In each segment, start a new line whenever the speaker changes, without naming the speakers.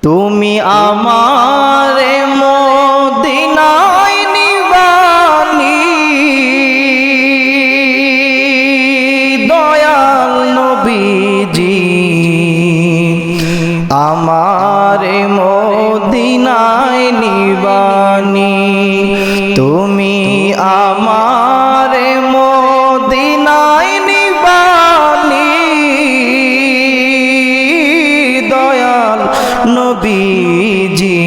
তুমি আমারে মদিনায় নিবানি দয়াল নবীজি আমারে মদিনায় নিবানি তুমি আমারে মদিনায় নিবানি দয়াল নবীজি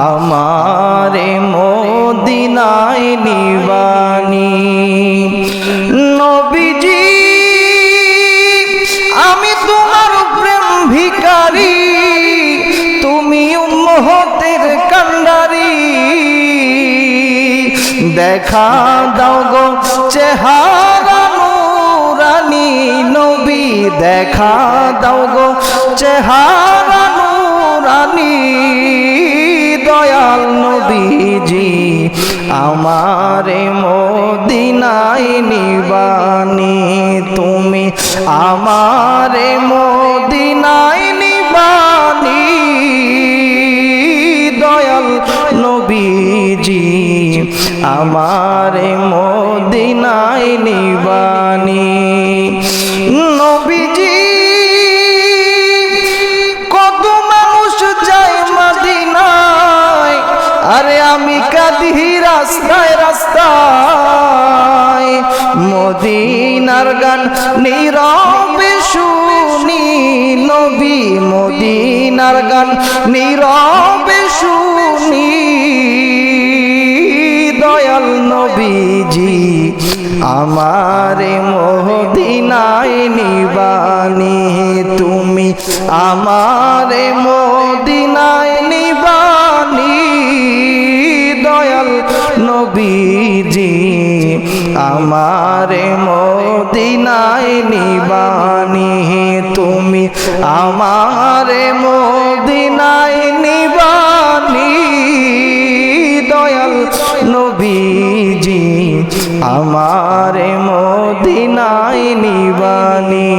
আমারে মদিনায় নিবানি নবীজি আমি তোমার প্রেম ভিখারি তুমি উম্মতের কান্ডারি দেখা দাও গো চেহারা নূরানি নবী দেখা দাও গো চেহারা নূরানি দয়াল নবীজি আমারে মদিনায় নিবানি তুমি আমারে মদিনায় নিবানি দয়াল নবীজি আমারে মদিনায় নিবানি নবীজি কত মানুষ যায় মদিনায় আরে আমি কাঁদি রাস্তায় রাস্তায় মদিনার গান নীরবে শুনি নবী মদিনার গান নীরবে শুনি দয়াল নবীজি আমারে মদিনায় নিবানি তুমি আমারে মদিনায় নিবানি দয়াল নবীজি আমারে মদিনায় নিবানি তুমি আমারে মদিনায় নিবানি দয়াল নবীজি আমারে মদিনায় নিবানি।